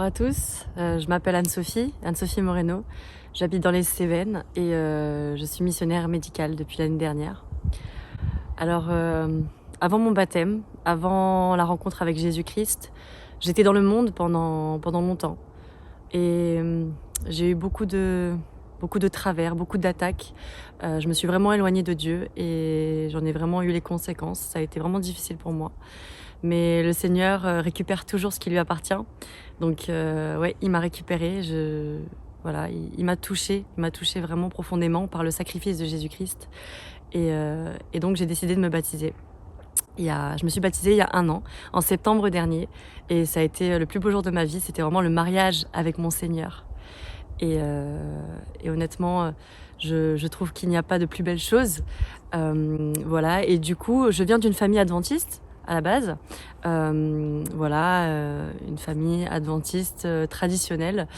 à tous, je m'appelle Anne-Sophie Moreno, j'habite dans les Cévennes et je suis missionnaire médicale depuis l'année dernière. Alors, avant mon baptême, avant la rencontre avec Jésus-Christ, j'étais dans le monde pendant longtemps et j'ai eu beaucoup de travers, beaucoup d'attaques. Je me suis vraiment éloignée de Dieu et j'en ai vraiment eu les conséquences. Ça a été vraiment difficile pour moi. Mais le Seigneur récupère toujours ce qui lui appartient. Donc ouais, il m'a récupérée. Voilà, il m'a touchée vraiment profondément par le sacrifice de Jésus-Christ. Et donc j'ai décidé de me baptiser. Je me suis baptisée il y a 1 an, en septembre dernier. Et ça a été le plus beau jour de ma vie. C'était vraiment le mariage avec mon Seigneur. Et honnêtement, je trouve qu'il n'y a pas de plus belle chose. Voilà, et du coup, je viens d'une famille adventiste à la base. Voilà, une famille adventiste traditionnelle.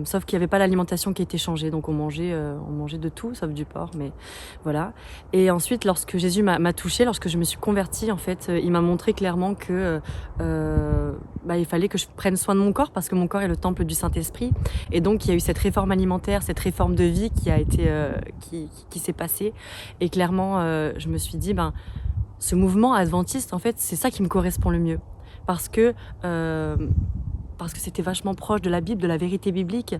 Sauf qu'il n'y avait pas l'alimentation qui était changée, donc on mangeait de tout, sauf du porc, mais voilà. Et ensuite, lorsque Jésus m'a touchée, lorsque je me suis convertie, en fait, il m'a montré clairement que il fallait que je prenne soin de mon corps, parce que mon corps est le temple du Saint-Esprit. Et donc, il y a eu cette réforme alimentaire, cette réforme de vie qui a été, qui s'est passée. Et clairement, je me suis dit, ce mouvement adventiste, en fait, c'est ça qui me correspond le mieux. Parce que c'était vachement proche de la Bible, de la vérité biblique, et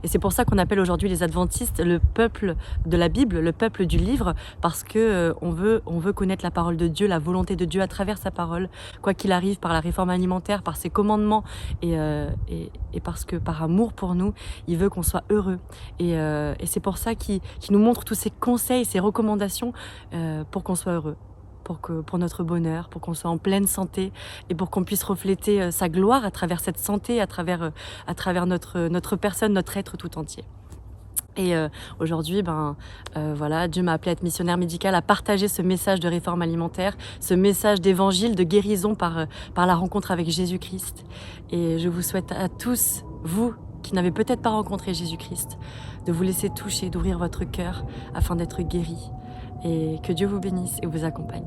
c'est pour ça qu'on appelle aujourd'hui les adventistes le peuple de la Bible, le peuple du livre, parce que on veut connaître la parole de Dieu, la volonté de Dieu à travers sa parole, quoi qu'il arrive, par la réforme alimentaire, par ses commandements, et parce que par amour pour nous, il veut qu'on soit heureux. Et c'est pour ça qu'il nous montre tous ces conseils, ces recommandations, pour qu'on soit heureux. Pour notre bonheur, pour qu'on soit en pleine santé et pour qu'on puisse refléter sa gloire à travers cette santé, à travers notre personne, notre être tout entier. Et aujourd'hui, voilà, Dieu m'a appelée à être missionnaire médicale, à partager ce message de réforme alimentaire, ce message d'évangile, de guérison par la rencontre avec Jésus-Christ. Et je vous souhaite à tous, vous qui n'avez peut-être pas rencontré Jésus-Christ, de vous laisser toucher, d'ouvrir votre cœur afin d'être guéris. Et que Dieu vous bénisse et vous accompagne.